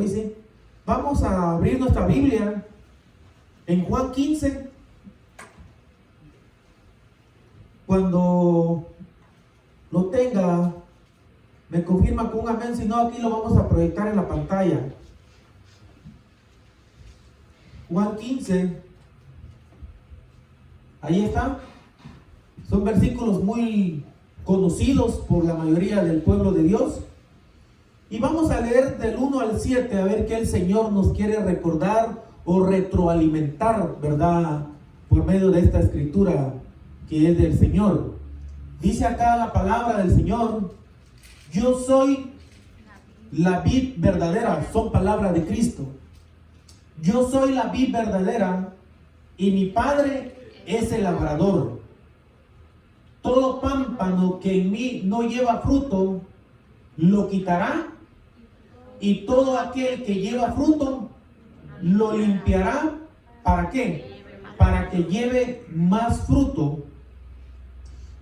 Dice, vamos a abrir nuestra Biblia en Juan 15. Cuando lo tenga, me confirma con un amén. Si no, aquí lo vamos a proyectar en la pantalla. Juan 15. Ahí está. Son versículos muy conocidos por la mayoría del pueblo de Dios. Y vamos a leer del 1 al 7 a ver qué el Señor nos quiere recordar o retroalimentar, ¿verdad? Por medio de esta escritura que es del Señor. Dice acá la palabra del Señor: yo soy la vid verdadera. Son palabras de Cristo. Yo soy la vid verdadera y mi Padre es el labrador. Todo pámpano que en mí no lleva fruto, lo quitará, y todo aquel que lleva fruto, lo limpiará. ¿Para qué? Para que lleve más fruto.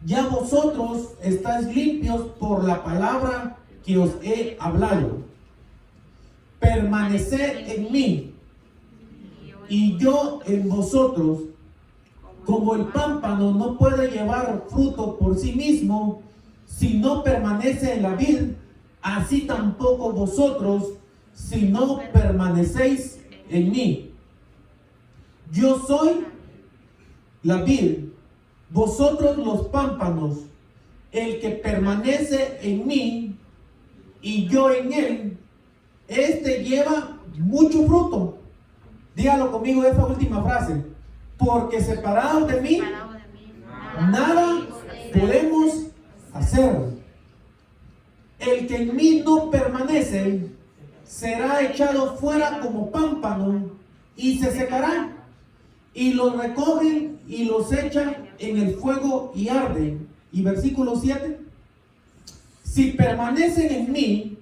Ya vosotros estáis limpios por la palabra que os he hablado. Permaneced en mí, y yo en vosotros. Como el pámpano no puede llevar fruto por sí mismo si no permanece en la vid, así tampoco vosotros si no permanecéis en mí. Yo soy la vid, vosotros los pámpanos. El que permanece en mí y yo en él, este lleva mucho fruto. Dígalo conmigo esa última frase. Porque separados de mí, nada podemos hacer. El que en mí no permanece será echado fuera como pámpano y se secará. Y los recogen y los echan en el fuego y arden. Y versículo 7. Si permanecen en mí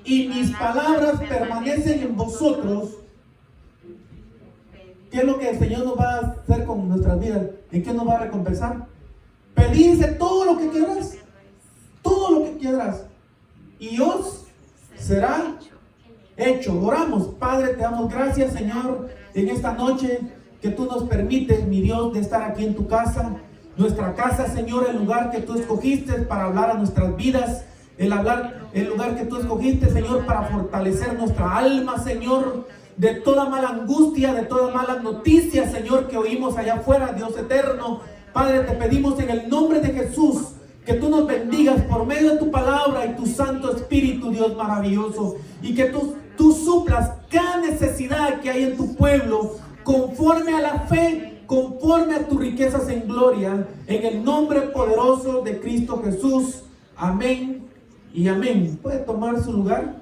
y mis palabras permanecen en vosotros, ¿qué es lo que el Señor nos va a hacer con nuestras vidas? ¿En qué nos va a recompensar? Pedidse todo lo que quieras. Todo lo que quieras. Y os será hecho. Oramos. Padre, te damos gracias, Señor, en esta noche que tú nos permites, mi Dios, de estar aquí en tu casa. Nuestra casa, Señor, el lugar que tú escogiste para hablar a nuestras vidas. El lugar que tú escogiste, Señor, para fortalecer nuestra alma, Señor, de toda mala angustia, de toda mala noticia, Señor, que oímos allá afuera, Dios eterno. Padre, te pedimos en el nombre de Jesús que tú nos bendigas por medio de tu palabra y tu Santo Espíritu, Dios maravilloso, y que tú suplas cada necesidad que hay en tu pueblo, conforme a la fe, conforme a tus riquezas en gloria, en el nombre poderoso de Cristo Jesús. Amén y amén. ¿Puede tomar su lugar?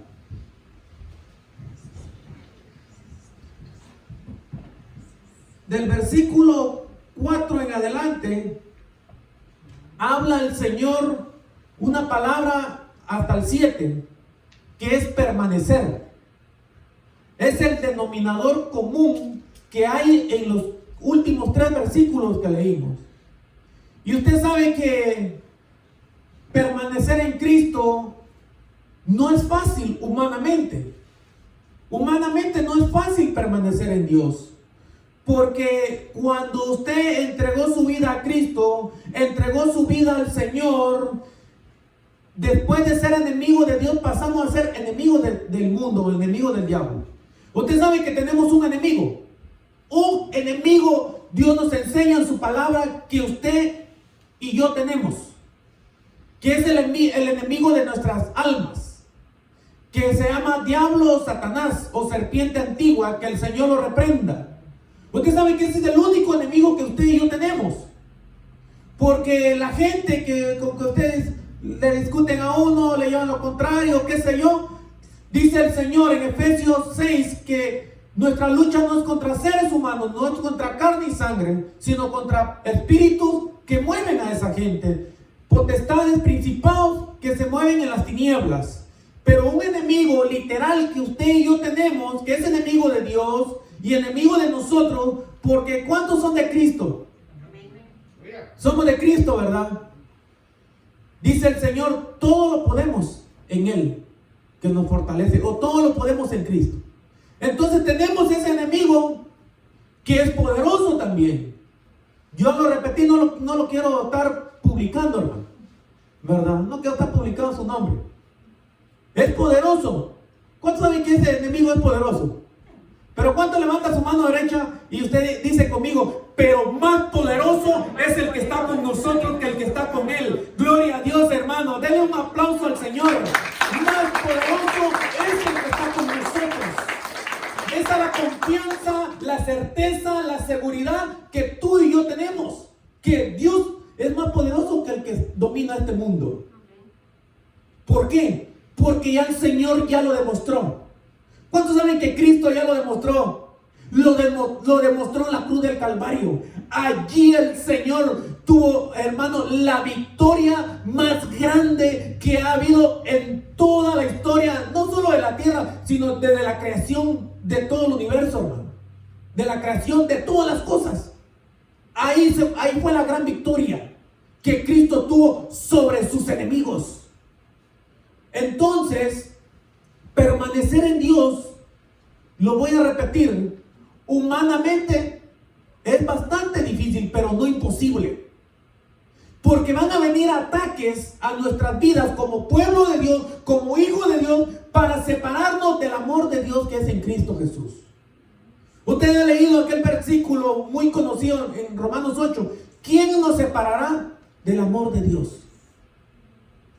Del versículo 4 en adelante, habla el Señor una palabra hasta el 7, que es permanecer. Es el denominador común que hay en los últimos 3 versículos que leímos. Y usted sabe que permanecer en Cristo no es fácil humanamente. Humanamente no es fácil permanecer en Dios. Porque cuando usted entregó su vida a Cristo, entregó su vida al Señor, después de ser enemigo de Dios, pasamos a ser enemigos del mundo, enemigos del diablo. Usted sabe que tenemos un enemigo. Un enemigo, Dios nos enseña en su palabra que usted y yo tenemos. Que es el enemigo de nuestras almas. Que se llama diablo o Satanás o serpiente antigua, que el Señor lo reprenda. Usted sabe que ese es el único enemigo que usted y yo tenemos. Porque la gente con que ustedes le discuten a uno, le llevan lo contrario, qué sé yo, dice el Señor en Efesios 6 que nuestra lucha no es contra seres humanos, no es contra carne y sangre, sino contra espíritus que mueven a esa gente, potestades, principados que se mueven en las tinieblas. Pero un enemigo literal que usted y yo tenemos, que es enemigo de Dios y enemigo de nosotros, porque ¿cuántos son de Cristo? Somos de Cristo, ¿verdad? Dice el Señor, todo lo podemos en Él. que nos fortalece, o todo lo podemos en Cristo. Entonces tenemos ese enemigo que es poderoso también. Yo lo repetí, no lo quiero estar publicando, hermano, ¿verdad? No quiero estar publicando su nombre. Es poderoso. ¿Cuántos saben que ese enemigo es poderoso? Pero ¿cuánto levanta su mano derecha y usted dice conmigo, pero más poderoso es el que está con nosotros que el que está con él? Gloria a Dios, hermano. Denle un aplauso al Señor. Más poderoso es el que está con nosotros. Esa es la confianza, la certeza, la seguridad que tú y yo tenemos. Que Dios es más poderoso que el que domina este mundo. ¿Por qué? Porque ya el Señor ya lo demostró. ¿Cuántos saben que Cristo ya lo demostró? Lo demostró en la cruz del Calvario. Allí el Señor tuvo, hermano, la victoria más grande que ha habido en toda la historia, no solo de la tierra, sino desde la creación de todo el universo, hermano. De la creación de todas las cosas. Ahí fue la gran victoria que Cristo tuvo sobre sus enemigos. Entonces, permanecer en Dios, lo voy a repetir, humanamente es bastante difícil, pero no imposible. Porque van a venir ataques a nuestras vidas como pueblo de Dios, como hijo de Dios, para separarnos del amor de Dios que es en Cristo Jesús. Usted ha leído aquel versículo muy conocido en Romanos 8. ¿Quién nos separará del amor de Dios?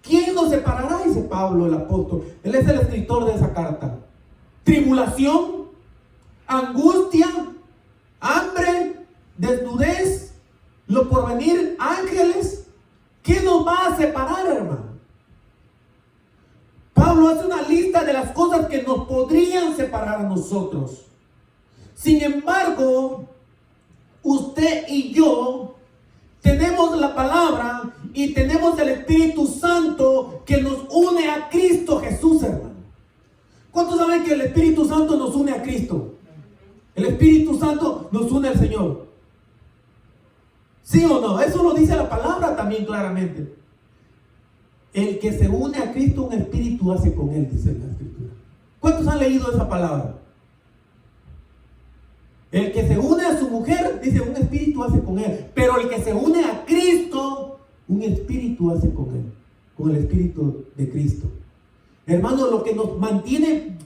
¿Quién nos separará? Dice Pablo, el apóstol. Él es el escritor de esa carta. Tribulación, angustia, hambre, desnudez, lo porvenir, ángeles. ¿Qué nos va a separar, hermano? Pablo hace una lista de las cosas que nos podrían separar a nosotros. Sin embargo, usted y yo tenemos la palabra y tenemos el Espíritu Santo que nos une a Cristo Jesús, hermano. ¿Cuántos saben que el Espíritu Santo nos une a Cristo? El Espíritu Santo nos une al Señor. ¿Sí o no? Eso lo dice la palabra también claramente. El que se une a Cristo, un espíritu hace con él, dice la Escritura. ¿Cuántos han leído esa palabra? El que se une a su mujer, dice, un espíritu hace con él. Pero el que se une a Cristo, un espíritu hace con él. Con el Espíritu de Cristo. Hermano, lo que nos mantiene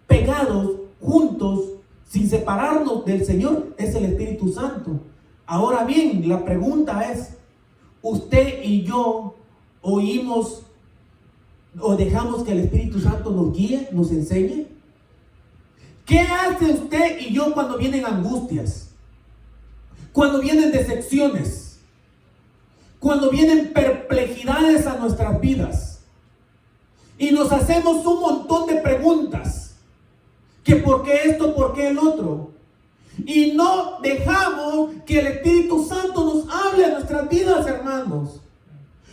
pegados, juntos, sin separarnos del Señor, es el Espíritu Santo. Ahora bien, la pregunta es, ¿usted y yo oímos o dejamos que el Espíritu Santo nos guíe, nos enseñe? ¿Qué hace usted y yo cuando vienen angustias? Cuando vienen decepciones, cuando vienen perplejidades a nuestras vidas y nos hacemos un montón de preguntas, que por qué esto, por qué el otro, y no dejamos que el Espíritu Santo nos hable a nuestras vidas, hermanos.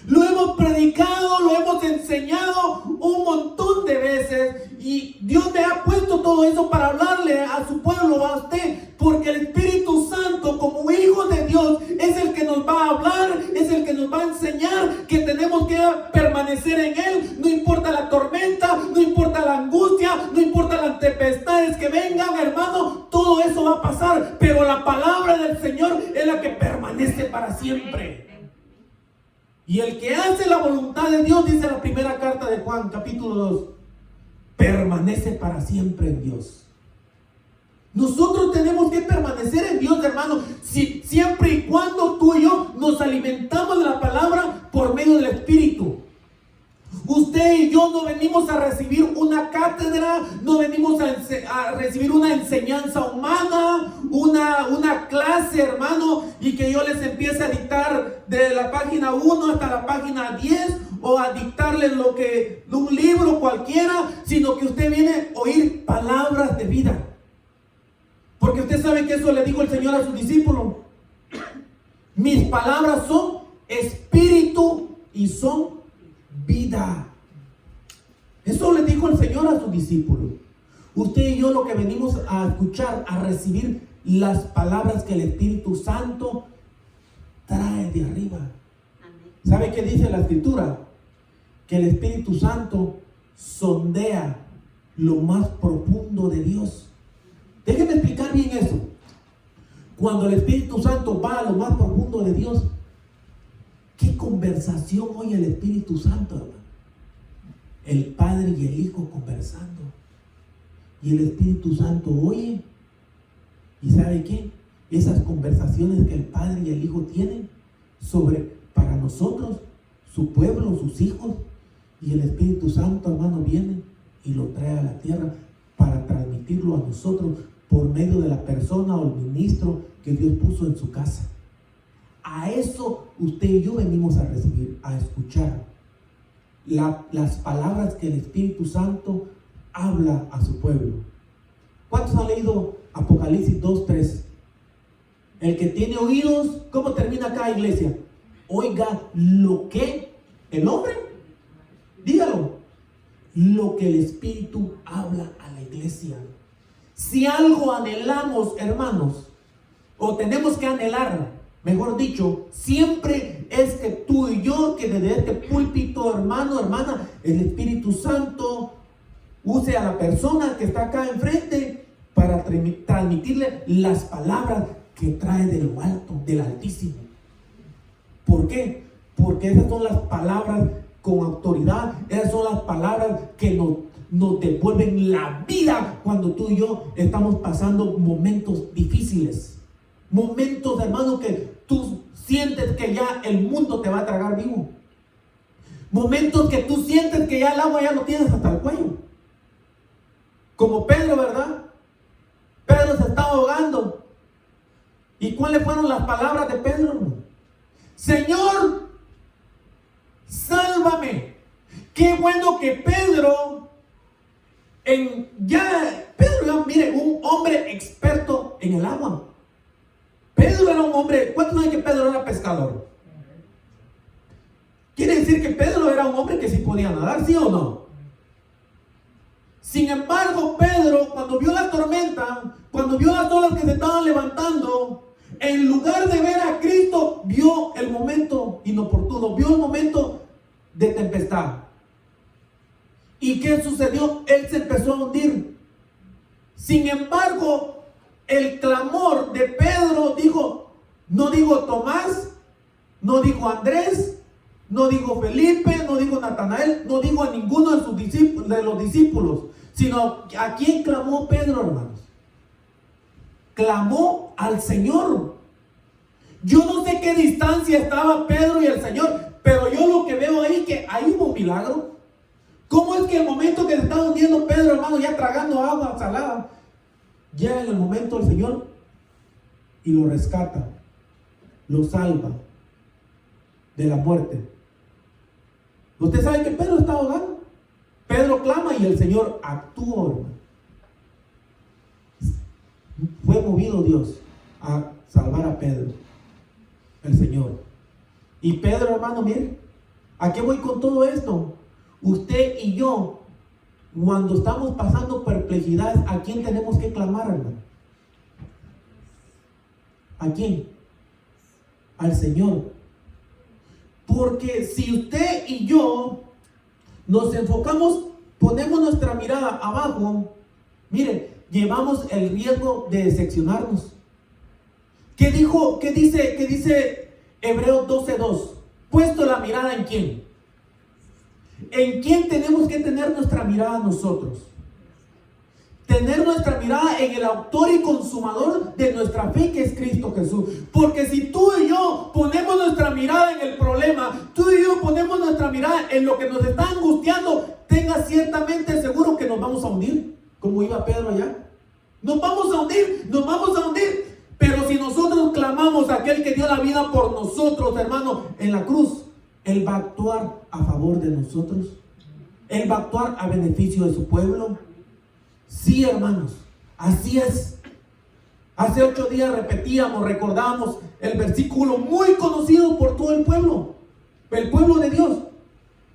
Lo hemos predicado, lo hemos enseñado un montón de veces y Dios me ha puesto todo eso para hablarle a su pueblo, a usted, porque el Espíritu Santo como hijo de Dios es el que nos va a hablar, es el que nos va a enseñar que tenemos que permanecer en Él, no importa la tormenta, no importa la angustia, no importa las tempestades que vengan, hermano, todo eso va a pasar, pero la palabra del Señor es la que permanece para siempre. Y el que hace la voluntad de Dios, dice la primera carta de Juan, capítulo 2, permanece para siempre en Dios. Nosotros tenemos que permanecer en Dios, hermano, siempre y cuando tú y yo nos alimentamos de la palabra por medio del Espíritu. Usted y yo no venimos a recibir una cátedra, no venimos a recibir una enseñanza humana, una clase, hermano, y que yo les empiece a dictar de la página 1 hasta la página 10 o a dictarles de un libro cualquiera, sino que usted viene a oír palabras de vida. Porque usted sabe que eso le dijo el Señor a sus discípulos. Mis palabras son espíritu y son vida. Eso le dijo el Señor a sus discípulos. Usted y yo lo que venimos a escuchar, a recibir las palabras que el Espíritu Santo trae de arriba. ¿Sabe qué dice la Escritura? Que el Espíritu Santo sondea lo más profundo de Dios. Déjenme explicar bien eso. Cuando el Espíritu Santo va a lo más profundo de Dios, ¿qué conversación oye el Espíritu Santo, hermano? El Padre y el Hijo conversando. Y el Espíritu Santo oye. ¿Y sabe qué? Esas conversaciones que el Padre y el Hijo tienen para nosotros, su pueblo, sus hijos, y el Espíritu Santo, hermano, viene y lo trae a la tierra para transmitirlo a nosotros por medio de la persona o el ministro que Dios puso en su casa. A eso usted y yo venimos a recibir, a escuchar las palabras que el Espíritu Santo habla a su pueblo. ¿Cuántos han leído Apocalipsis 2:3? El que tiene oídos, ¿cómo termina acá, iglesia? Oiga lo que el hombre, dígalo, lo que el Espíritu habla a la iglesia. Si algo anhelamos, hermanos, o tenemos que anhelar, mejor dicho, siempre es que tú y yo, que desde este púlpito, hermano, hermana, el Espíritu Santo use a la persona que está acá enfrente para transmitirle las palabras que trae de lo alto, del Altísimo. ¿Por qué? Porque esas son las palabras con autoridad, esas son las palabras que nos devuelven la vida cuando tú y yo estamos pasando momentos difíciles. Momentos, hermano, que tú sientes que ya el mundo te va a tragar vivo. Momentos que tú sientes que ya el agua ya lo tienes hasta el cuello. Como Pedro, ¿verdad? Pedro se estaba ahogando. ¿Y cuáles fueron las palabras de Pedro? Señor, sálvame. Qué bueno que Pedro, mire, un hombre experto en el agua. Pedro era un hombre, ¿cuántos saben que Pedro era pescador? Quiere decir que Pedro era un hombre que sí podía nadar, ¿sí o no? Sin embargo, Pedro, cuando vio la tormenta, cuando vio las olas que se estaban levantando, en lugar de ver a Cristo, vio el momento inoportuno, vio el momento de tempestad. ¿Y qué sucedió? Él se empezó a hundir. Sin embargo, el clamor de Pedro no dijo Tomás, no dijo Andrés, no dijo Felipe, no dijo Natanael, no dijo a ninguno de los discípulos, sino ¿a quién clamó Pedro, hermanos? Clamó al Señor. Yo no sé qué distancia estaba Pedro y el Señor, pero yo lo que veo ahí que ahí hubo un milagro. ¿Cómo es que el momento que se está hundiendo Pedro, hermano, ya tragando agua salada, llega en el momento el Señor y lo rescata, lo salva de la muerte? Usted sabe que Pedro está ahogando. Pedro clama y el Señor actúa, hermano. Fue movido Dios a salvar a Pedro, el Señor. Y Pedro, hermano, mire, ¿a qué voy con todo esto? Usted y yo, cuando estamos pasando perplejidades, ¿a quién tenemos que clamar, hermano? ¿A quién? Al Señor. Porque si usted y yo nos enfocamos, ponemos nuestra mirada abajo, mire, llevamos el riesgo de decepcionarnos. ¿Qué dice Hebreos 12:2? Puesto la mirada en quién. ¿En quién tenemos que tener nuestra mirada nosotros? Tener nuestra mirada en el autor y consumador de nuestra fe, que es Cristo Jesús. Porque si tú y yo ponemos nuestra mirada en el problema, tú y yo ponemos nuestra mirada en lo que nos está angustiando, tenga ciertamente seguro que nos vamos a hundir, como iba Pedro allá. Nos vamos a hundir. Pero si nosotros clamamos a aquel que dio la vida por nosotros, hermano, en la cruz, Él va a actuar a favor de nosotros. Él va a actuar a beneficio de su pueblo. Sí, hermanos, así es. Hace 8 días recordábamos el versículo muy conocido por todo el pueblo de Dios.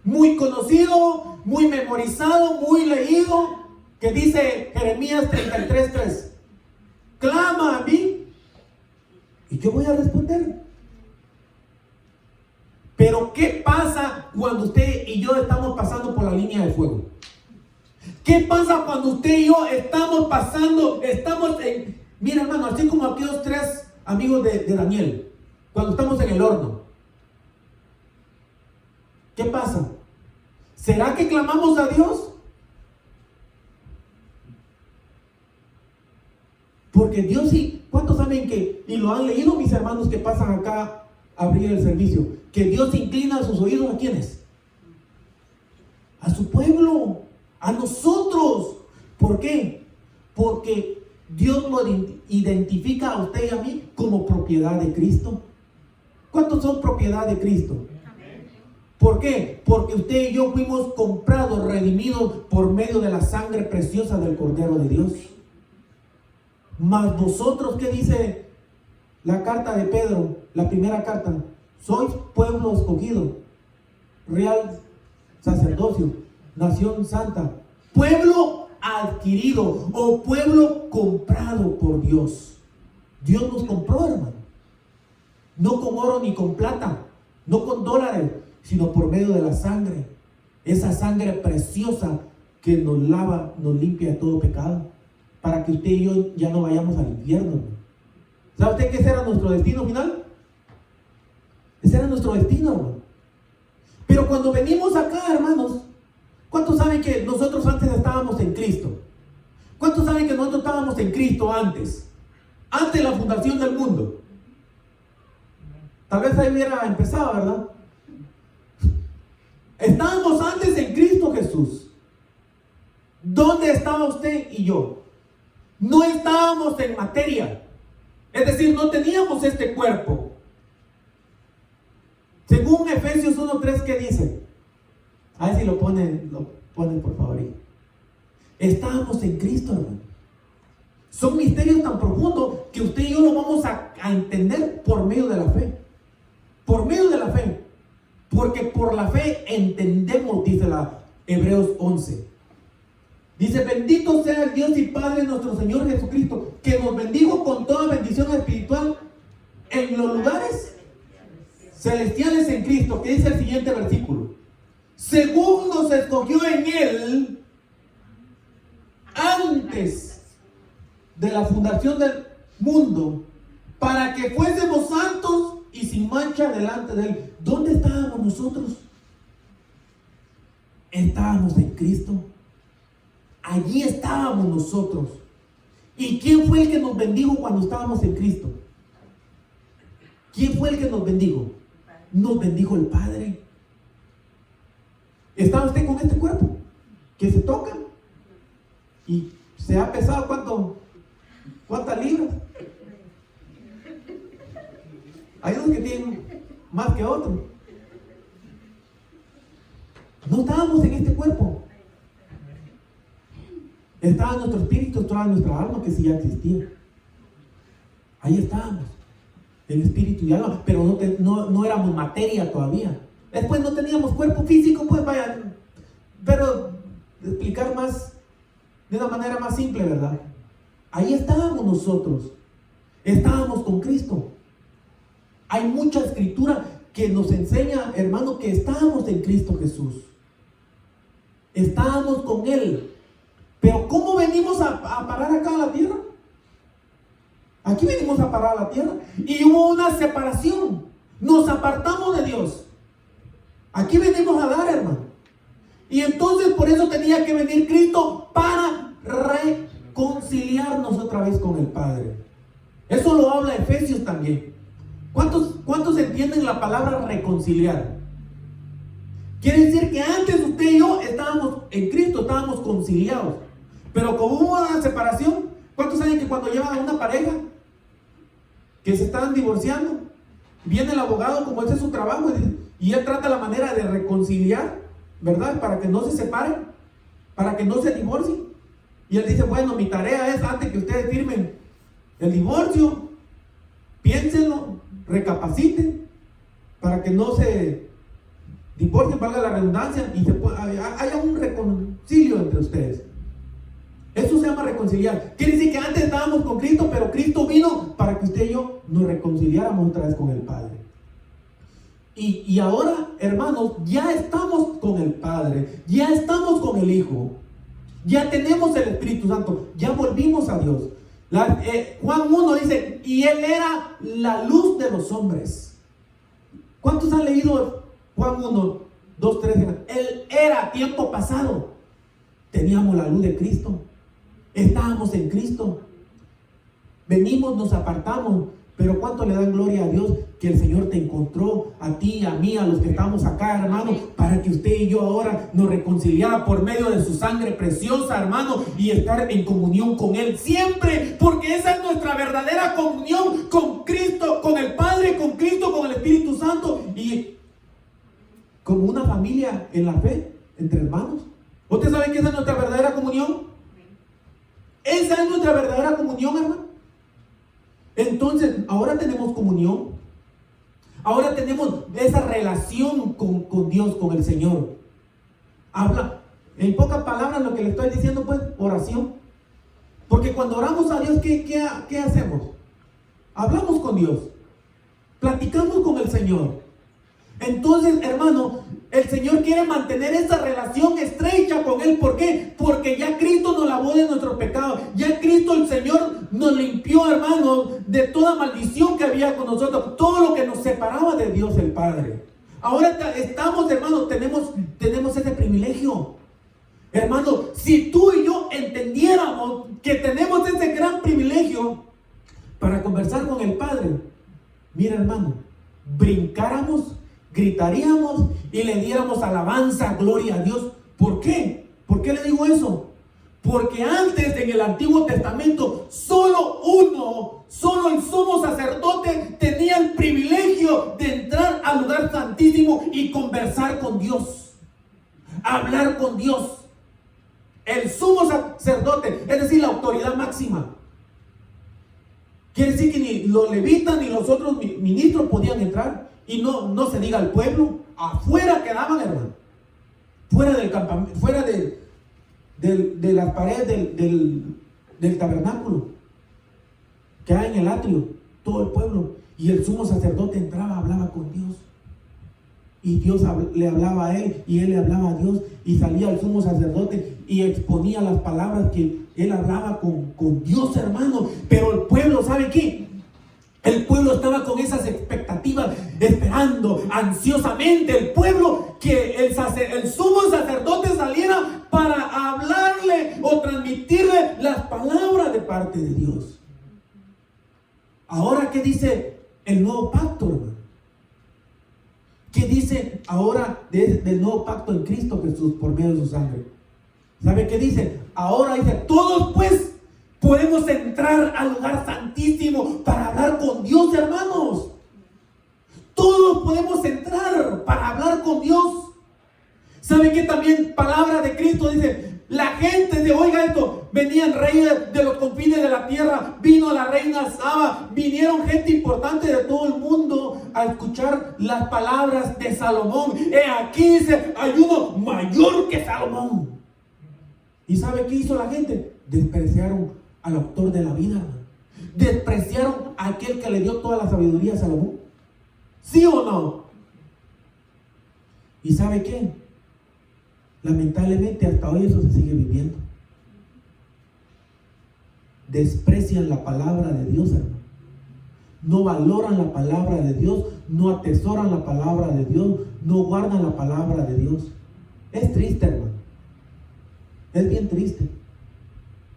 Muy conocido, muy memorizado, muy leído, que dice Jeremías 33:3. Clama a mí y yo voy a responder. Pero ¿qué pasa cuando usted y yo estamos pasando por la línea de fuego? ¿Qué pasa cuando usted y yo estamos pasando, mira hermano, así como aquellos 3 amigos de Daniel, cuando estamos en el horno? ¿Qué pasa? ¿Será que clamamos a Dios? Porque Dios sí, ¿cuántos saben que, y lo han leído mis hermanos que pasan acá a abrir el servicio, que Dios inclina sus oídos a quiénes? A su pueblo, a nosotros. ¿Por qué? Porque Dios lo identifica a usted y a mí como propiedad de Cristo. ¿Cuántos son propiedad de Cristo? ¿Por qué? Porque usted y yo fuimos comprados, redimidos por medio de la sangre preciosa del Cordero de Dios. Mas vosotros, ¿qué dice la carta de Pedro? La primera carta: sois pueblo escogido, real sacerdocio, nación santa, pueblo adquirido o pueblo comprado por Dios. Dios nos compró, hermano. No con oro ni con plata, no con dólares, sino por medio de la sangre. Esa sangre preciosa que nos lava, nos limpia de todo pecado, para que usted y yo ya no vayamos al infierno. ¿Sabe usted que ese era nuestro destino final? Ese era nuestro destino, hermano. Pero cuando venimos acá, hermanos, ¿cuántos saben que nosotros antes estábamos en Cristo? ¿Cuántos saben que nosotros estábamos en Cristo antes? Antes de la fundación del mundo. Tal vez ahí hubiera empezado, ¿verdad? Estábamos antes en Cristo Jesús. ¿Dónde estaba usted y yo? No estábamos en materia. Es decir, no teníamos este cuerpo. Según Efesios 1:3, ¿qué dice? A ver si lo ponen por favor. Estábamos en Cristo, hermano. Son misterios tan profundos que usted y yo lo vamos a entender por medio de la fe. Por medio de la fe. Porque por la fe entendemos, dice la Hebreos 11. Dice: bendito sea el Dios y Padre nuestro Señor Jesucristo, que nos bendijo con toda bendición espiritual en los lugares celestiales en Cristo. Que dice el siguiente versículo: según nos escogió en Él antes de la fundación del mundo, para que fuésemos santos y sin mancha delante de Él. ¿Dónde estábamos nosotros? Estábamos en Cristo. Allí estábamos nosotros. ¿Y quién fue el que nos bendijo cuando estábamos en Cristo? ¿Quién fue el que nos bendijo? Nos bendijo el Padre. ¿Está usted con este cuerpo que se toca? ¿Y se ha pesado cuántas libras? Hay unos que tienen más que otros. No estábamos en este cuerpo. Estaba nuestro espíritu, estaba nuestra alma, que sí ya existía. Ahí estábamos, el espíritu y alma, pero no éramos materia todavía. Después no teníamos cuerpo físico, pues vaya. Pero explicar más, de una manera más simple, ¿verdad? Ahí estábamos nosotros. Estábamos con Cristo. Hay mucha escritura que nos enseña, hermano, que estábamos en Cristo Jesús. Estábamos con Él. Pero ¿cómo venimos a parar acá a la tierra? Aquí venimos a parar a la tierra. Y hubo una separación. Nos apartamos de Dios. Aquí venimos a dar, hermano. Y entonces por eso tenía que venir Cristo para reconciliarnos otra vez con el Padre. Eso lo habla Efesios también. ¿Cuántos entienden la palabra reconciliar? Quiere decir que antes usted y yo estábamos en Cristo, estábamos conciliados. Pero como hubo una separación, ¿cuántos saben que cuando llevan a una pareja que se están divorciando, viene el abogado, como ese es su trabajo, y él trata la manera de reconciliar, ¿verdad? Para que no se separen, para que no se divorcien. Y él dice: bueno, mi tarea es, antes que ustedes firmen el divorcio, piénsenlo, recapaciten, para que no se divorcien, valga la redundancia, y haya un reconcilio entre ustedes. Eso se llama reconciliar. Quiere decir que antes estábamos con Cristo, pero Cristo vino para que usted y yo nos reconciliáramos otra vez con el Padre. Y ahora, hermanos, ya estamos con el Padre, ya estamos con el Hijo. Ya tenemos el Espíritu Santo, ya volvimos a Dios. Juan 1 dice, y Él era la luz de los hombres. ¿Cuántos han leído Juan 1, 2, 3? Él era tiempo pasado. Teníamos la luz de Cristo. Estábamos en Cristo. Venimos, nos apartamos. Pero ¿cuánto le dan gloria a Dios que el Señor te encontró a ti, a mí, a los que estamos acá, hermano, para que usted y yo ahora nos reconciliara por medio de su sangre preciosa, hermano, y estar en comunión con Él siempre, porque esa es nuestra verdadera comunión con Cristo, con el Padre, con Cristo, con el Espíritu Santo, y como una familia en la fe, entre hermanos. ¿Usted sabe que esa es nuestra verdadera comunión? Esa es nuestra verdadera comunión, hermano. Entonces, ahora tenemos comunión. Ahora tenemos esa relación con Dios, con el Señor. Habla, en pocas palabras lo que le estoy diciendo, pues, oración. Porque cuando oramos a Dios, ¿qué hacemos? Hablamos con Dios. Platicamos con el Señor. Entonces, hermano, el Señor quiere mantener esa relación estrecha con Él. ¿Por qué? Porque ya Cristo nos lavó de nuestros pecados. Ya Cristo, el Señor, nos limpió, hermano, de toda maldición que había con nosotros. Todo lo que nos separaba de Dios el Padre. Ahora estamos, hermano, tenemos ese privilegio. Hermano, si tú y yo entendiéramos que tenemos ese gran privilegio para conversar con el Padre, mira, hermano, brincáramos, gritaríamos y le diéramos alabanza, gloria a Dios. ¿Por qué? ¿Por qué le digo eso? Porque antes, en el Antiguo Testamento, solo el sumo sacerdote tenía el privilegio de entrar al lugar santísimo y conversar con Dios, hablar con Dios. El sumo sacerdote, es decir, la autoridad máxima. Quiere decir que ni los levitas ni los otros ministros podían entrar. Y no se diga al pueblo, afuera quedaban, hermano, fuera del campamento, fuera de las paredes del tabernáculo, que hay en el atrio, todo el pueblo. Y el sumo sacerdote entraba, hablaba con Dios, y Dios le hablaba a él, y él le hablaba a Dios, y salía el sumo sacerdote y exponía las palabras que él hablaba con Dios, hermano. Pero el pueblo, ¿sabe qué? El pueblo estaba con esas expectativas, esperando ansiosamente el pueblo que el sumo sacerdote saliera para hablarle o transmitirle las palabras de parte de Dios. Ahora, ¿qué dice el nuevo pacto, hermano? ¿Qué dice ahora del nuevo pacto en Cristo Jesús por medio de su sangre? ¿Sabe qué dice? Ahora dice, todos pues podemos entrar al lugar santísimo para hablar con Dios, hermanos. Todos podemos entrar para hablar con Dios. ¿Sabe qué también palabra de Cristo dice? La gente, oiga esto, venían reyes de los confines de la tierra, vino la reina Saba, vinieron gente importante de todo el mundo a escuchar las palabras de Salomón. Aquí dice, hay uno mayor que Salomón. ¿Y sabe qué hizo la gente? Despreciaron al autor de la vida, hermano. Despreciaron a aquel que le dio toda la sabiduría a Salomón. ¿Sí o no? ¿Y sabe qué? Lamentablemente hasta hoy eso se sigue viviendo. Desprecian la palabra de Dios, hermano. No valoran la palabra de Dios, no atesoran la palabra de Dios, no guardan la palabra de Dios. Es triste, hermano. Es bien triste.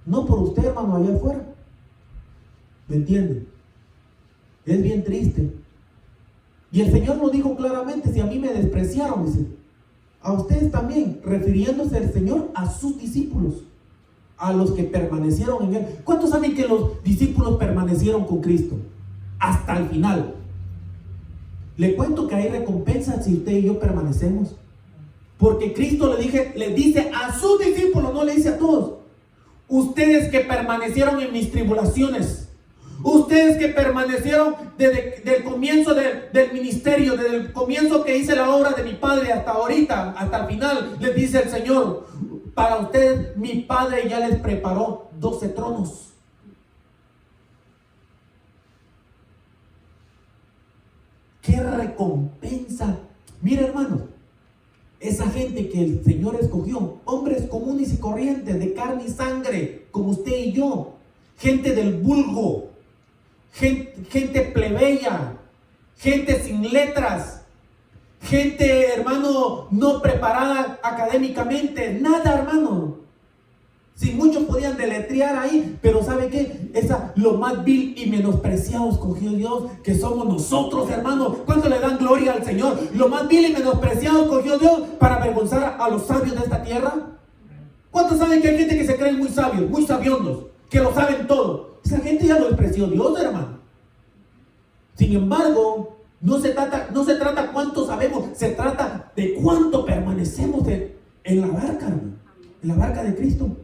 No por usted, hermano, allá afuera. ¿Me entienden? Es bien triste. Y el Señor nos dijo claramente, si a mí me despreciaron, dice, a ustedes también, refiriéndose el Señor a sus discípulos, a los que permanecieron en Él. ¿Cuántos saben que los discípulos permanecieron con Cristo hasta el final? Le cuento que hay recompensa si usted y yo permanecemos. Porque Cristo le dice a sus discípulos, no le dice a todos: ustedes que permanecieron en mis tribulaciones, ustedes que permanecieron desde el comienzo del ministerio, desde el comienzo que hice la obra de mi Padre hasta ahorita, hasta el final, les dice el Señor, para ustedes mi Padre ya les preparó 12 tronos. ¡Qué recompensa! Mira, hermanos, esa gente que el Señor escogió, hombres comunes y corrientes, de carne y sangre, como usted y yo, gente del vulgo, gente plebeya, gente sin letras, gente, hermano, no preparada académicamente, nada, hermano. Si muchos podían deletrear ahí, pero ¿sabe qué? Lo más vil y menospreciado escogió Dios, que somos nosotros, hermanos. ¿Cuánto le dan gloria al Señor? Lo más vil y menospreciado escogió Dios para avergonzar a los sabios de esta tierra. ¿Cuántos saben que hay gente que se cree muy sabios, muy sabiondos, que lo saben todo? Esa gente ya lo despreció Dios, hermano. Sin embargo, no se trata cuánto sabemos, se trata de cuánto permanecemos en la barca, hermano, en la barca de Cristo.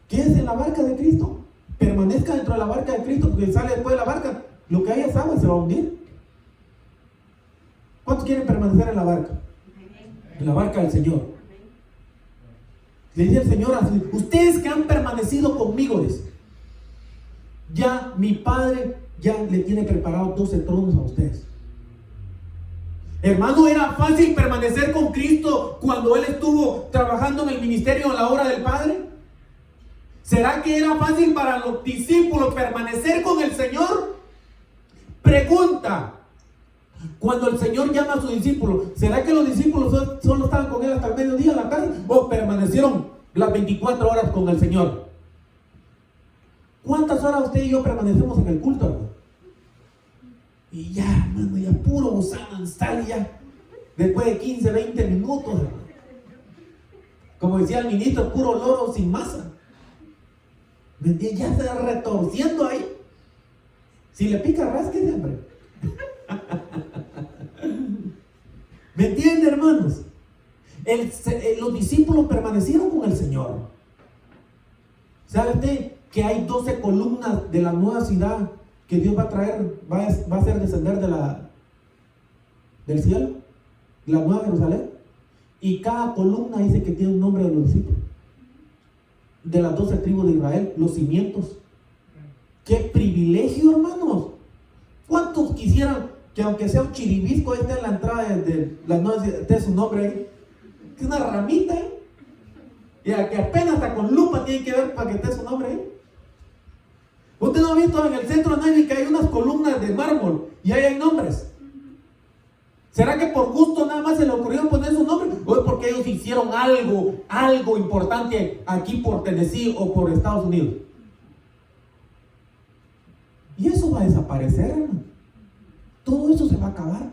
¿Qué es en la barca de Cristo? Permanezca dentro de la barca de Cristo, porque sale después de la barca, lo que haya es agua y se va a hundir. ¿Cuántos quieren permanecer en la barca? En la barca del Señor. Le dice el Señor así: ustedes que han permanecido conmigo, dice, ya mi Padre ya le tiene preparados 12 tronos a ustedes. Hermano, ¿era fácil permanecer con Cristo cuando Él estuvo trabajando en el ministerio a la obra del Padre? ¿Será que era fácil para los discípulos permanecer con el Señor? Pregunta. Cuando el Señor llama a sus discípulos, ¿será que los discípulos solo estaban con Él hasta el mediodía en la tarde? ¿O permanecieron las 24 horas con el Señor? ¿Cuántas horas usted y yo permanecemos en el culto, hermano? Y ya, hermano, ya puro gozado, sale ya. Después de 15, 20 minutos, hermano. Como decía el ministro, puro loro sin masa. ¿Me entiendes? Ya está retorciendo ahí. Si le pica, rásquese, hombre. ¿Me entiende, hermanos? Los discípulos permanecieron con el Señor. ¿Sabe usted que hay 12 columnas de la nueva ciudad que Dios va a traer, va a hacer descender del cielo, la nueva Jerusalén? Y cada columna dice que tiene un nombre de los discípulos, de las 12 tribus de Israel, los cimientos. ¡Qué privilegio, hermanos! ¿Cuántos quisieran que aunque sea un chiribisco esté en la entrada de las nuevas, esté su nombre ahí? Es una ramita ahí. Y a que apenas hasta con lupa tiene que ver para que esté su nombre ahí. Usted no ha visto en el centro de Nairobi que hay unas columnas de mármol y ahí hay nombres. ¿Será que por gusto nada más se le ocurrió poner su nombre? ¿O es porque ellos hicieron algo importante aquí por Tennessee o por Estados Unidos? Y eso va a desaparecer, hermano. Todo eso se va a acabar.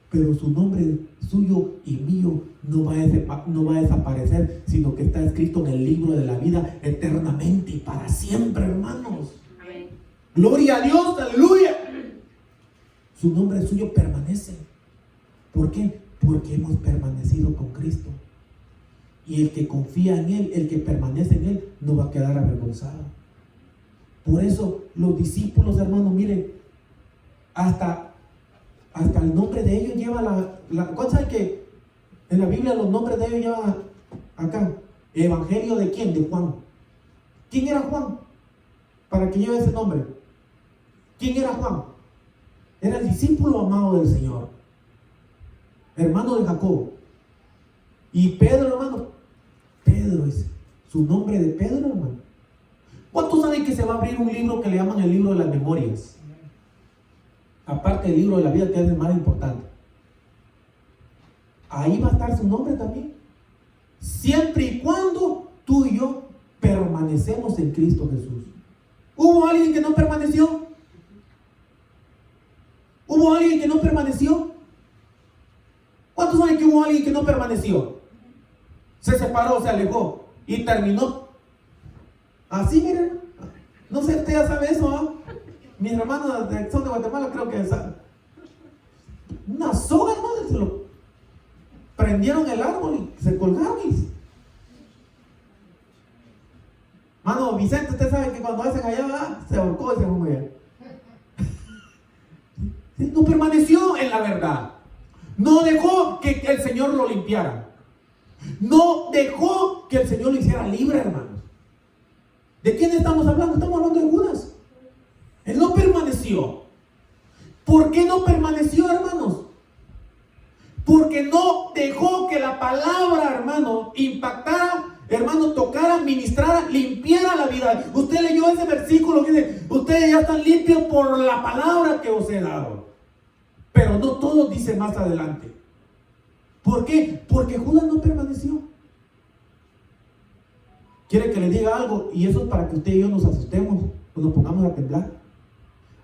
Pero su nombre suyo y mío no va a desaparecer, sino que está escrito en el libro de la vida eternamente y para siempre, hermanos. Amén. Gloria a Dios, aleluya. Su nombre suyo permanece. ¿Por qué? Porque hemos permanecido con Cristo. Y el que confía en Él, el que permanece en Él, no va a quedar avergonzado. Por eso los discípulos, hermanos, miren, hasta el nombre de ellos lleva ¿cuál sabe que en la Biblia los nombres de ellos llevan acá? ¿Evangelio de quién? De Juan. ¿Quién era Juan? Para que lleve ese nombre. ¿Quién era Juan? Era el discípulo amado del Señor, hermano de Jacob. Y Pedro, hermano, Pedro es su nombre de Pedro, hermano. ¿Cuántos saben que se va a abrir un libro que le llaman el libro de las memorias? Aparte del libro de la vida, que es el más importante. Ahí va a estar su nombre también. Siempre y cuando tú y yo permanecemos en Cristo Jesús. ¿Hubo alguien que no permaneció? ¿Hubo alguien que no permaneció? ¿Cuántos saben que hubo alguien que no permaneció? Se separó, se alejó y terminó así, miren. No sé, usted ya sabe eso, ¿no? Mis hermanos son de Guatemala, creo que saben. Una soga, hermano, se lo prendieron el árbol y se colgaron. Mano, Vicente, usted sabe que cuando hacen allá, se ahorcó y se fue muy bien. No permaneció en la verdad. No dejó que el Señor lo limpiara. No dejó que el Señor lo hiciera libre, hermanos. ¿De quién estamos hablando? Estamos hablando de Judas. Él no permaneció. ¿Por qué no permaneció, hermanos? Porque no dejó que la palabra, hermano, impactara, hermano, tocara, ministrara, limpiara la vida. Usted leyó ese versículo que dice, ustedes ya están limpios por la palabra que os he dado. Pero no todos, dice más adelante. ¿Por qué? Porque Judas no permaneció. Quiere que le diga algo, y eso es para que usted y yo nos asustemos, nos pongamos a temblar.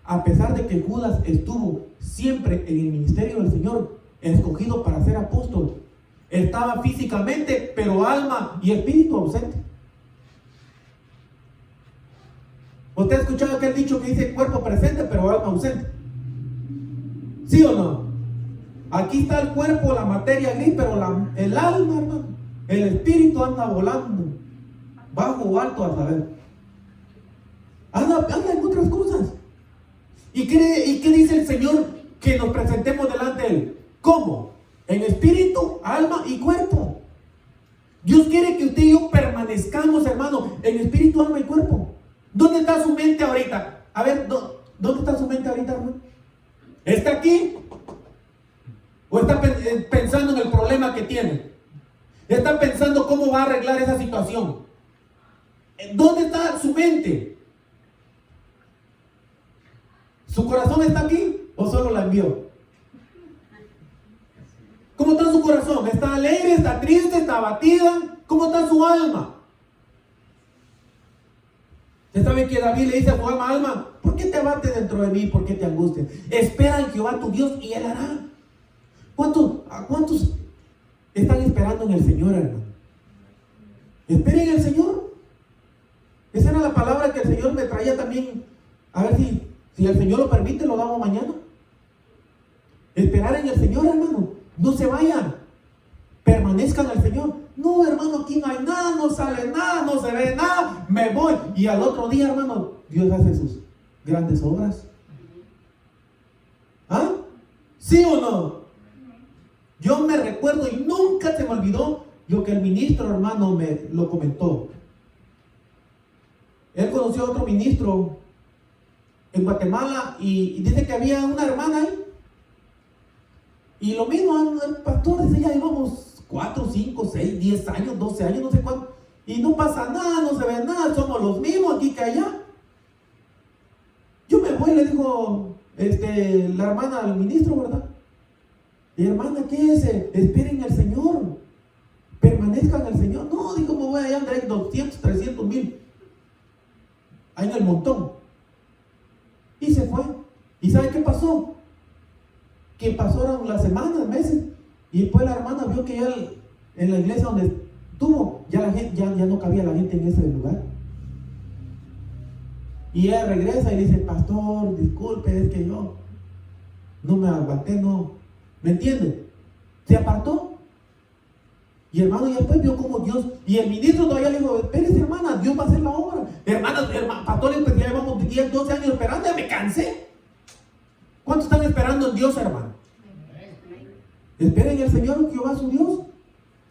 A pesar de que Judas estuvo siempre en el ministerio del Señor, escogido para ser apóstol, estaba físicamente, pero alma y espíritu ausente. ¿Usted ha escuchado aquel dicho que dice cuerpo presente, pero alma ausente? ¿Sí o no? Aquí está el cuerpo, la materia gris, pero el alma, hermano, el espíritu anda volando, bajo o alto a saber. Anda en otras cosas. ¿Y qué dice el Señor? Que nos presentemos delante de Él. ¿Cómo? En espíritu, alma y cuerpo. Dios quiere que usted y yo permanezcamos, hermano, en espíritu, alma y cuerpo. ¿Dónde está su mente ahorita? A ver, ¿dónde está su mente ahorita, hermano? ¿Está aquí? ¿O está pensando en el problema que tiene? ¿Está pensando cómo va a arreglar esa situación? ¿Dónde está su mente? ¿Su corazón está aquí o solo la envió? ¿Cómo está su corazón? ¿Está alegre? ¿Está triste? ¿Está abatida? ¿Cómo está su alma? ¿Usted sabe que David le dice a su alma, ¿por qué te abates dentro de mí? ¿Por qué te angustias? Espera en Jehová tu Dios y Él hará. ¿Cuántos están esperando en el Señor, hermano? Esperen en el Señor. Esa era la palabra que el Señor me traía también. A ver si el Señor lo permite, lo damos mañana. Esperar en el Señor, hermano. No se vayan. Permanezcan al Señor. No, hermano, aquí no hay nada, no sale nada, no se ve nada. Me voy. Y al otro día, hermano, Dios hace sus grandes obras. ¿Ah? ¿Sí o no? Yo me recuerdo y nunca se me olvidó lo que el ministro, hermano, me lo comentó. Él conoció a otro ministro en Guatemala y dice que había una hermana ahí. Y lo mismo, el pastor dice, ya llevamos 4, 5, 6, 10 años, 12 años, no sé cuánto. Y no pasa nada, no se ve nada, somos los mismos aquí que allá. Yo me voy, le dijo la hermana al ministro, ¿verdad? Y hermana, ¿qué es? Esperen al Señor. Permanezcan al Señor. No, dijo, me voy allá, andar 200, 300 mil. Ahí en el montón. Y se fue. ¿Y sabe qué pasó? Que pasaron las semanas, meses, y después la hermana vio que ya en la iglesia donde estuvo, ya no cabía la gente en ese lugar. Y ella regresa y le dice, pastor, disculpe, es que yo no me aguanté, no. ¿Me entiende? Se apartó. Y hermano, y después vio como Dios, y el ministro todavía le dijo, espérese hermana, Dios va a hacer la obra. Hermana, pastor, ya llevamos 10, 12 años esperando, ya me cansé. ¿Cuántos están esperando en Dios, hermano? Esperen en el Señor, Jehová su Dios,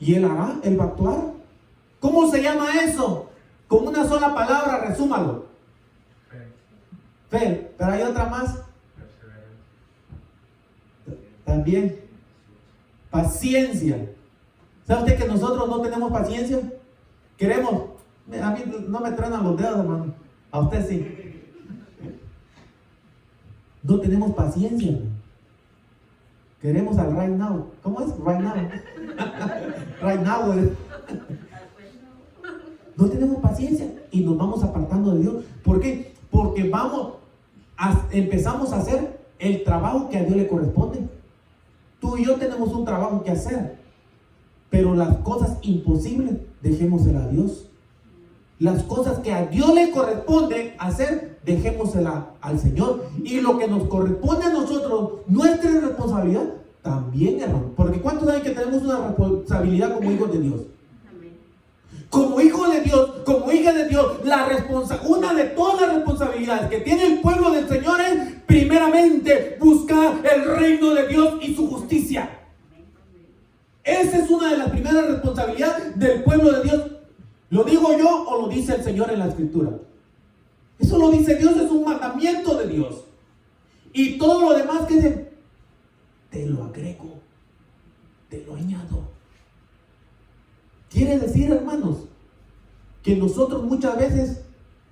y Él hará, Él va a actuar. ¿Cómo se llama eso? Con una sola palabra, resúmalo. Fe. Pero hay otra más. También. Paciencia. ¿Sabe usted que nosotros no tenemos paciencia? Queremos. A mí no me truenan los dedos, hermano. A usted sí. No tenemos paciencia. Queremos al right now. ¿Cómo es? Right now. Right now. No tenemos paciencia y nos vamos apartando de Dios. ¿Por qué? Porque empezamos a hacer el trabajo que a Dios le corresponde. Tú y yo tenemos un trabajo que hacer, pero las cosas imposibles dejémosela a Dios. Las cosas que a Dios le corresponde hacer, dejémosela al Señor. Y lo que nos corresponde a nosotros, nuestra responsabilidad, también, hermano. Porque ¿cuántos saben que tenemos una responsabilidad como hijos de Dios? Como hijo de Dios, como hija de Dios, una de todas las responsabilidades que tiene el pueblo del Señor es, primeramente, buscar el reino de Dios y su justicia. Esa es una de las primeras responsabilidades del pueblo de Dios. ¿Lo digo yo o lo dice el Señor en la Escritura? Eso lo dice Dios, es un mandamiento de Dios. Y todo lo demás que te lo agrego. de lo añado. Quiere decir, hermanos, que nosotros muchas veces,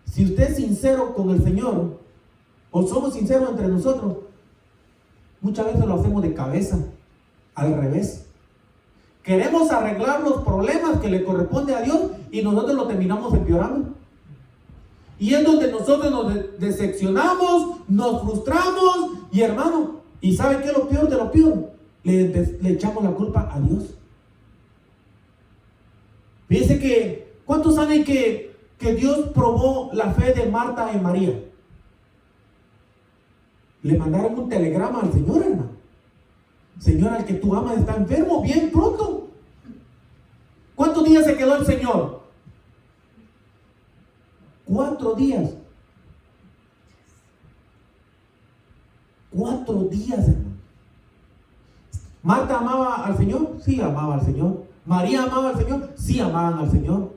si usted es sincero con el Señor, o somos sinceros entre nosotros, muchas veces lo hacemos de cabeza, al revés. Queremos arreglar los problemas que le corresponde a Dios y nosotros lo terminamos empeorando. Y es donde nosotros nos decepcionamos, nos frustramos y, hermano, ¿y sabe qué es lo peor de lo peor? Le echamos la culpa a Dios. Fíjense que, ¿cuántos saben que Dios probó la fe de Marta y María? Le mandaron un telegrama al Señor, hermano. Señor, al que tú amas está enfermo, bien pronto. ¿Cuántos días se quedó el Señor? 4 días. 4 días, hermano. ¿Marta amaba al Señor? Sí, amaba al Señor. ¿María amaba al Señor? Sí, amaban al Señor.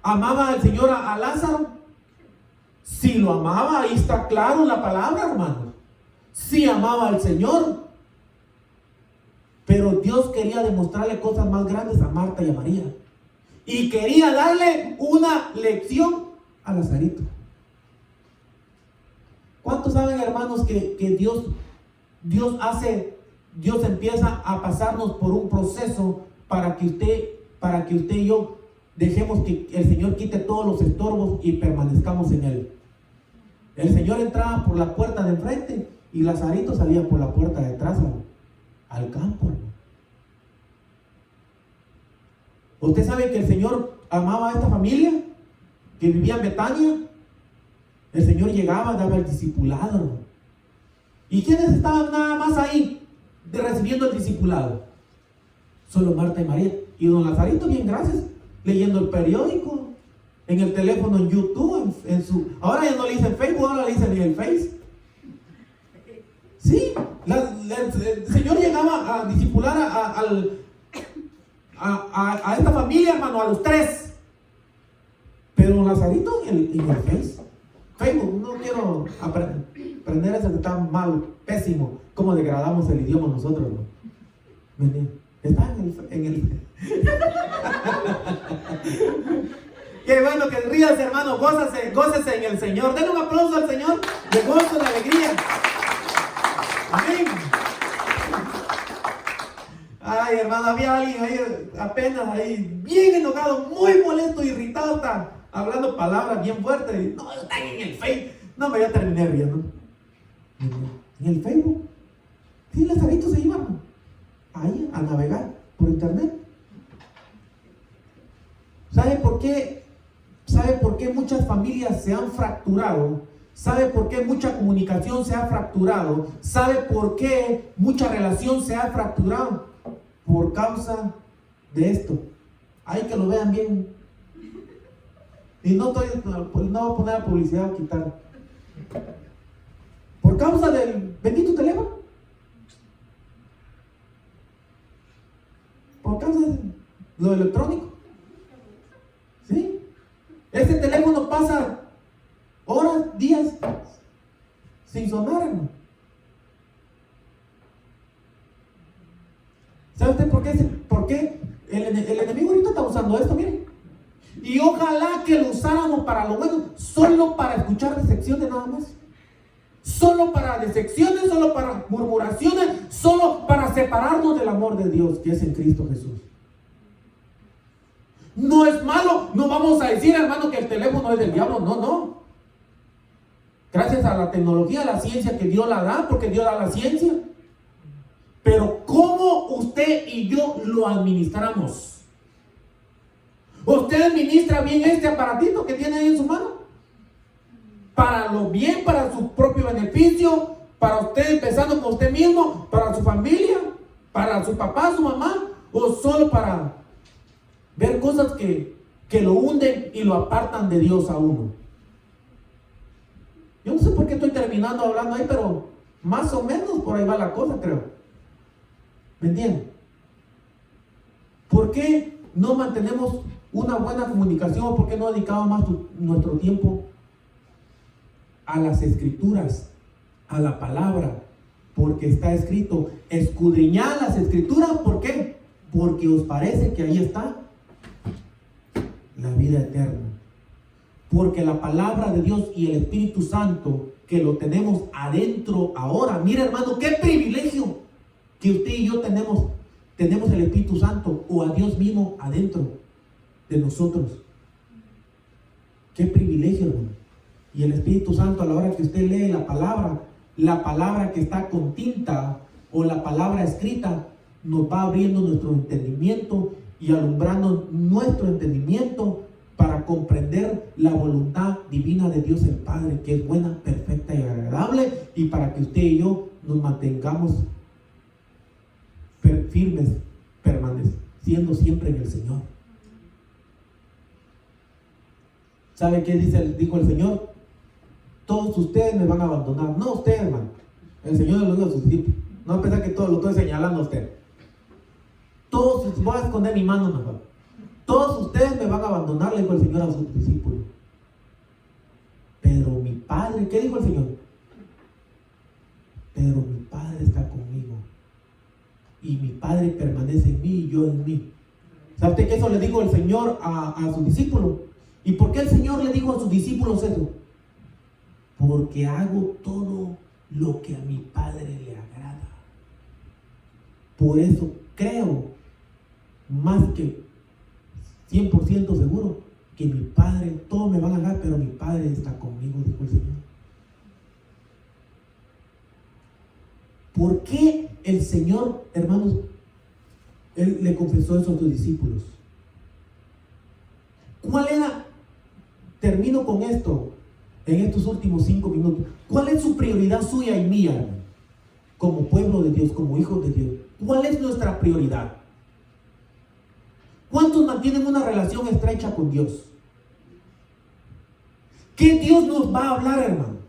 ¿Amaba al Señor a Lázaro? Sí, lo amaba. Ahí está claro la palabra, hermano. Sí, amaba al Señor. Pero Dios quería demostrarle cosas más grandes a Marta y a María. Y quería darle una lección a Lazarito. ¿Cuántos saben, hermanos, que Dios empieza a pasarnos por un proceso para que usted y yo dejemos que el Señor quite todos los estorbos y permanezcamos en Él? El Señor entraba por la puerta de enfrente y Lazarito salía por la puerta de atrás al campo. ¿Usted sabe que el Señor amaba a esta familia que vivía en Betania? El Señor llegaba, daba el discipulado, hermano. ¿Y quiénes estaban nada más ahí recibiendo el discipulado? Solo Marta y María. Y don Lazarito, bien, gracias, leyendo el periódico, en el teléfono, en YouTube, ahora ya no le dicen Facebook, ahora le dicen en el Face. Sí, el Señor llegaba a discipular a esta familia, hermano, a los 3. Pero don Lazarito en el Face. Facebook, no quiero aprender eso que está mal, pésimo. Cómo degradamos el idioma nosotros, ¿no? Está en el Qué bueno que rías, hermano. Gócese en el Señor. Den un aplauso al Señor de gozo, de alegría. Amén. Ay, hermano, había alguien ahí apenas ahí bien enojado, muy molesto, irritado, está hablando palabras bien fuertes. No, están en el Facebook. No, me voy a terminar riendo. En el Facebook. Sí, Lazarito se iba ahí a navegar por internet. ¿Sabe por qué? ¿Sabe por qué muchas familias se han fracturado? ¿Sabe por qué mucha comunicación se ha fracturado? ¿Sabe por qué mucha relación se ha fracturado? Por causa de esto. Hay que lo vean bien. Y no voy a poner la publicidad a quitar. Por causa del bendito teléfono. Por causa de lo electrónico. ¿Sí? Este teléfono pasa horas, días sin sonar, hermano. ¿Sabe usted por qué el enemigo ahorita está usando esto? Miren. Y ojalá que lo usáramos para lo bueno, solo para escuchar decepciones nada más. Solo para decepciones, solo para murmuraciones, solo para separarnos del amor de Dios que es en Cristo Jesús. No es malo, no vamos a decir, hermano, que el teléfono es del diablo, no. Gracias a la tecnología, a la ciencia que Dios la da, porque Dios da la ciencia. Pero ¿cómo usted y yo lo administramos? ¿Usted administra bien este aparatito que tiene ahí en su mano? Para lo bien, para su propio beneficio, para usted empezando con usted mismo, para su familia, para su papá, su mamá, o solo para ver cosas que lo hunden y lo apartan de Dios a uno. Yo no sé por qué estoy terminando hablando ahí, pero más o menos por ahí va la cosa, creo. ¿Me entienden? ¿Por qué no mantenemos una buena comunicación? ¿Por qué no dedicamos más nuestro tiempo a las escrituras, a la palabra? Porque está escrito, escudriñad las escrituras. ¿Por qué? Porque os parece que ahí está la vida eterna. Porque la palabra de Dios y el Espíritu Santo, que lo tenemos adentro ahora. Mira, hermano, qué privilegio que usted y yo tenemos el Espíritu Santo o a Dios mismo adentro de nosotros. Qué privilegio, hermano. Y el Espíritu Santo, a la hora que usted lee la palabra que está con tinta o la palabra escrita, nos va abriendo nuestro entendimiento y alumbrando nuestro entendimiento para comprender la voluntad divina de Dios el Padre, que es buena, perfecta y agradable, y para que usted y yo nos mantengamos firmes, permaneciendo siempre en el Señor. ¿Sabe qué dijo el Señor? Todos ustedes me van a abandonar. No usted, hermano. El Señor lo dijo a sus discípulos. No va a pensar que todo lo estoy señalando a usted. Todos, voy a esconder mi mano mejor. Todos ustedes me van a abandonar, le dijo el Señor a sus discípulos. Pero mi Padre, ¿qué dijo el Señor? Pero mi Padre está conmigo. Y mi Padre permanece en mí y yo en mí. ¿Sabe usted que eso le dijo el Señor a sus discípulos? ¿Y por qué el Señor le dijo a sus discípulos eso? Porque hago todo lo que a mi Padre le agrada. Por eso creo, más que 100% seguro, que mi Padre, todos me van a dejar, pero mi Padre está conmigo, dijo el Señor. ¿Por qué el Señor, hermanos, Él le confesó eso a sus discípulos? ¿Cuál era? Termino con esto en estos últimos 5 minutos. ¿Cuál es su prioridad suya y mía, hermano? Como pueblo de Dios, como hijos de Dios. ¿Cuál es nuestra prioridad? ¿Cuántos mantienen una relación estrecha con Dios? ¿Qué Dios nos va a hablar, hermano?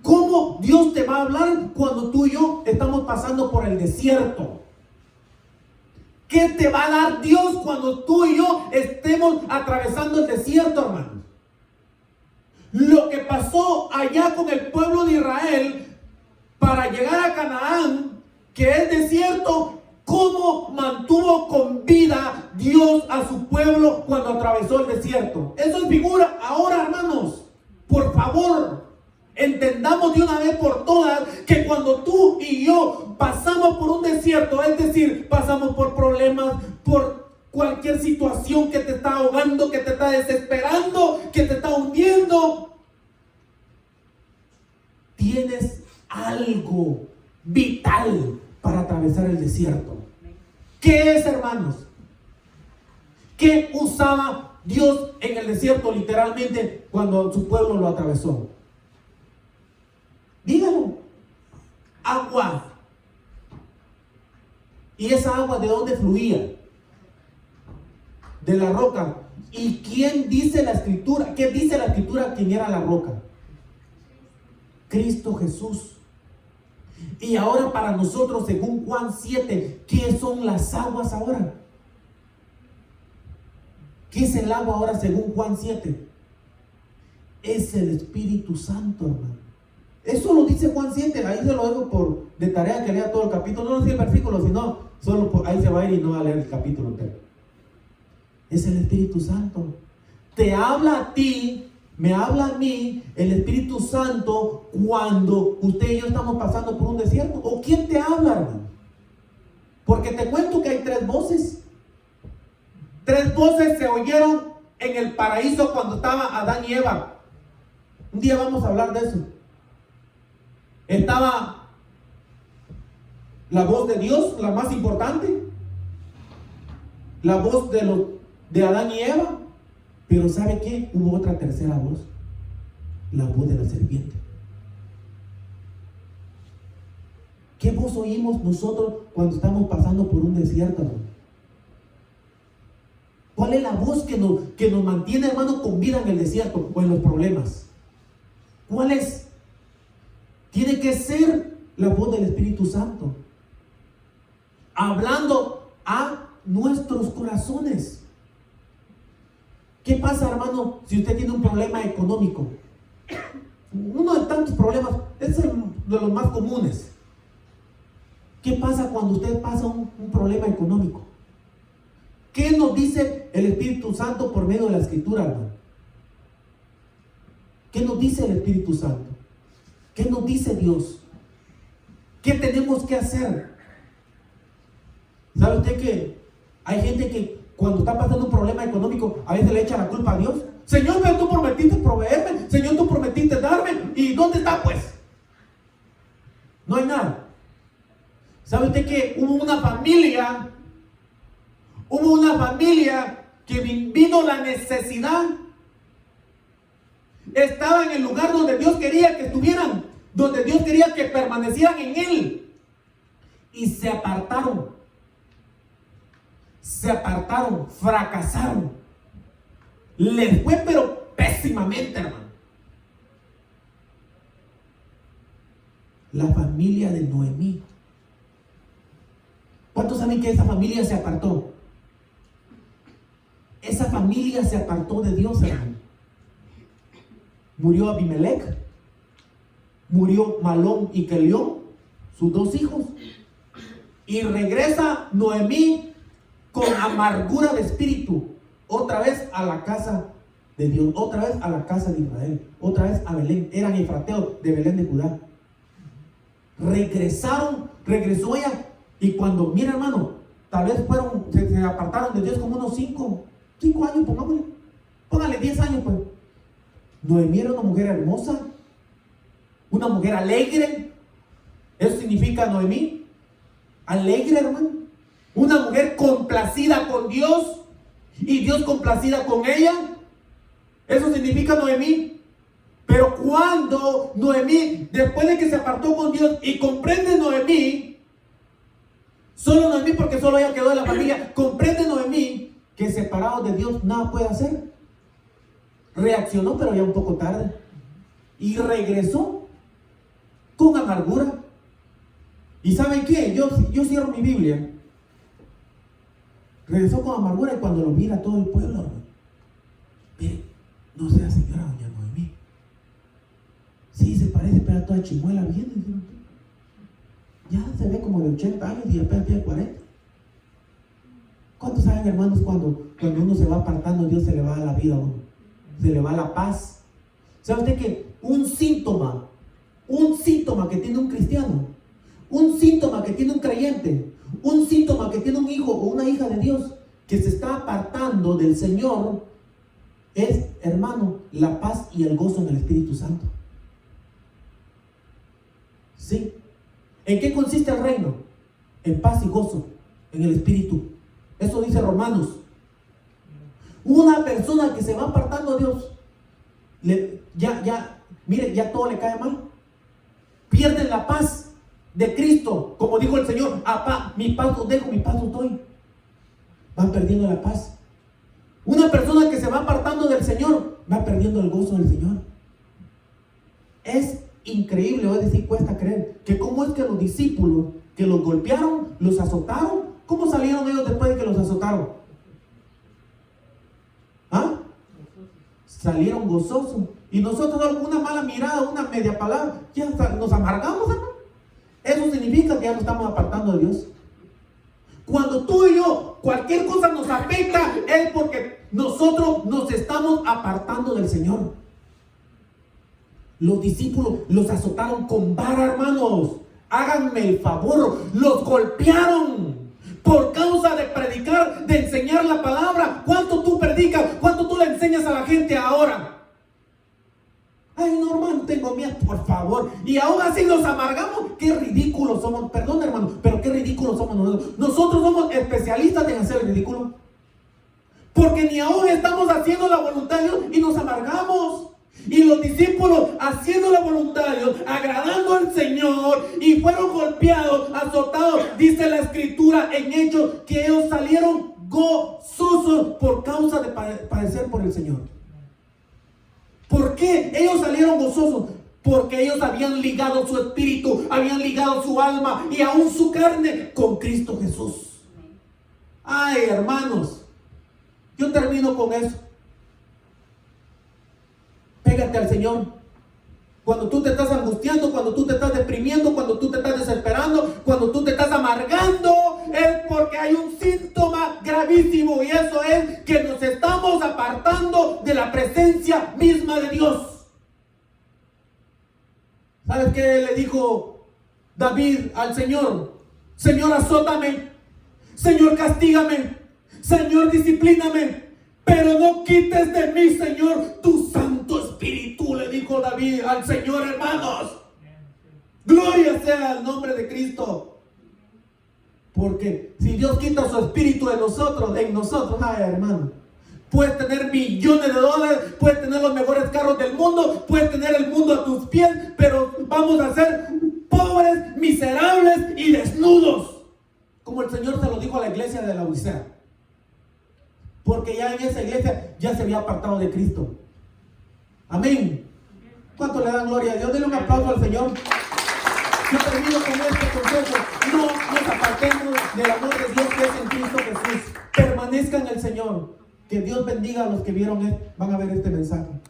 ¿Cómo Dios te va a hablar cuando tú y yo estamos pasando por el desierto? ¿Qué te va a dar Dios cuando tú y yo estemos atravesando el desierto, hermano? Lo que pasó allá con el pueblo de Israel para llegar a Canaán, que es desierto, ¿cómo mantuvo con vida Dios a su pueblo cuando atravesó el desierto? Eso es figura. Ahora, hermanos, por favor, entendamos de una vez por todas que cuando tú y yo pasamos por un desierto, es decir, pasamos por problemas, por cualquier situación que te está ahogando, que te está desesperando, que te está hundiendo, tienes algo vital para atravesar el desierto. ¿Qué es, hermanos? ¿Qué usaba Dios en el desierto literalmente cuando su pueblo lo atravesó? Dígalo. Agua. ¿Y esa agua de dónde fluía? De la roca. ¿Y quién dice la escritura? ¿Qué dice la escritura? ¿Quién era la roca? Cristo Jesús. Y ahora para nosotros, según Juan 7, ¿qué son las aguas ahora? ¿Qué es el agua ahora según Juan 7? Es el Espíritu Santo, hermano. Eso lo dice Juan 7, ahí se lo dejo de tarea que lea todo el capítulo. No sé el versículo, sino solo ahí se va a ir y no va a leer el capítulo entero. Es el Espíritu Santo. Te habla a ti, me habla a mí, el Espíritu Santo, cuando usted y yo estamos pasando por un desierto. ¿O quién te habla, hermano? Porque te cuento que hay 3 voces. 3 voces se oyeron en el paraíso cuando estaba Adán y Eva. Un día vamos a hablar de eso. Estaba la voz de Dios, la más importante, la voz de Adán y Eva, pero ¿sabe qué? Hubo otra tercera voz, la voz de la serpiente. ¿Qué voz oímos nosotros cuando estamos pasando por un desierto, hermano? ¿Cuál es la voz que nos mantiene, hermano, con vida en el desierto o en los problemas? ¿Cuál es? Tiene que ser la voz del Espíritu Santo, hablando a nuestros corazones. ¿Qué pasa, hermano, si usted tiene un problema económico? Uno de tantos problemas, es de los más comunes. ¿Qué pasa cuando usted pasa un problema económico? ¿Qué nos dice el Espíritu Santo por medio de la Escritura, hermano? ¿Qué nos dice el Espíritu Santo? ¿Qué nos dice Dios? ¿Qué tenemos que hacer? ¿Sabe usted que hay gente que cuando está pasando un problema económico a veces le echa la culpa a Dios? Señor, pero tú prometiste proveerme. Señor, tú prometiste darme. ¿Y dónde está pues? No hay nada. ¿Sabe usted que hubo una familia que vino la necesidad? Estaba en el lugar donde Dios quería que estuvieran, donde Dios quería que permanecieran en Él, y se apartaron, fracasaron, les fue pero pésimamente, hermano. La familia de Noemí. ¿Cuántos saben que esa familia se apartó? Esa familia se apartó de Dios, hermano. Murió Abimelech, murió Malón y Kelión, sus dos hijos, y regresa Noemí con amargura de espíritu, otra vez a la casa de Dios, otra vez a la casa de Israel, otra vez a Belén. Eran efrateos de Belén de Judá. Regresó ella, y cuando, mira, hermano, tal vez se apartaron de Dios como unos 5 años, póngale 10 años, pues. Noemí era una mujer hermosa, una mujer alegre. Eso significa Noemí, alegre, hermano. Una mujer complacida con Dios y Dios complacida con ella. Eso significa Noemí. Pero cuando Noemí, después de que se apartó con Dios y comprende Noemí, solo Noemí, porque solo ella quedó de la familia, comprende Noemí que separado de Dios nada puede hacer. Reaccionó, pero ya un poco tarde, y regresó con amargura. ¿Y saben qué? Yo cierro mi Biblia. Regresó con amargura, y cuando lo mira todo el pueblo, mire, no sea señora doña Noemí. Sí, se parece, pero toda chimuela bien. Ya se ve como de 80 años y apenas tiene 40. ¿Cuántos saben, hermanos, cuando uno se va apartando, Dios se le va a la vida a uno? Se le va la paz. ¿Sabe usted que un síntoma que tiene un cristiano, un síntoma que tiene un creyente, un síntoma que tiene un hijo o una hija de Dios que se está apartando del Señor es, hermano, la paz y el gozo en el Espíritu Santo? ¿Sí? ¿En qué consiste el reino? En paz y gozo en el Espíritu. Eso dice Romanos. Una persona que se va apartando de Dios, mire, ya todo le cae mal. Pierden la paz de Cristo. Como dijo el Señor, mi paz os dejo, mi paz os doy. Van perdiendo la paz. Una persona que se va apartando del Señor va perdiendo el gozo del Señor. Es increíble, es decir, cuesta creer que cómo es que los discípulos que los golpearon, los azotaron, ¿cómo salieron ellos después de que los azotaron? Salieron gozosos. Y nosotros, alguna mala mirada, una media palabra, ya nos amargamos, hermano. Eso significa que ya nos estamos apartando de Dios. Cuando tú y yo, cualquier cosa nos afecta, es porque nosotros nos estamos apartando del Señor. Los discípulos los azotaron con vara, hermanos. Háganme el favor, los golpearon por causa de predicar, de enseñar la palabra. ¿Cuánto tú predicas? ¿Cuánto tú le enseñas a la gente ahora? Ay, no, hermano, tengo miedo, por favor. Y aún así nos amargamos. Qué ridículos somos. Perdón, hermano, pero qué ridículos somos nosotros. Nosotros somos especialistas en hacer el ridículo. Porque ni aún estamos haciendo la voluntad de Dios y nos amargamos. Y los discípulos haciendo la voluntad de Dios, agradando al Señor, y fueron golpeados, azotados. Dice la Escritura en Hechos que ellos salieron gozosos por causa de padecer por el Señor. ¿Por qué ellos salieron gozosos? Porque ellos habían ligado su espíritu, habían ligado su alma y aún su carne con Cristo Jesús. Ay, hermanos, yo termino con eso. Pégate al Señor. Cuando tú te estás angustiando, cuando tú te estás deprimiendo, cuando tú te estás desesperando, cuando tú te estás amargando, es porque hay un síntoma gravísimo, y eso es que nos estamos apartando de la presencia misma de Dios. ¿Sabes qué le dijo David al Señor? Señor, azótame, Señor, castígame, Señor, disciplíname, pero no quites de mí, Señor, tu Santo Espíritu, le dijo David al Señor, hermanos. Gloria sea al nombre de Cristo. Porque si Dios quita su Espíritu de nosotros, en nosotros, ay, hermano, puedes tener millones de dólares, puedes tener los mejores carros del mundo, puedes tener el mundo a tus pies, pero vamos a ser pobres, miserables y desnudos. Como el Señor se lo dijo a la iglesia de la Odisea. Porque ya en esa iglesia ya se había apartado de Cristo. Amén. ¿Cuánto le dan gloria a Dios? Denle un aplauso al Señor. Yo termino con este consejo. No nos apartemos del amor de Dios que es en Cristo Jesús. Permanezca en el Señor. Que Dios bendiga a los que vieron, van a ver este mensaje.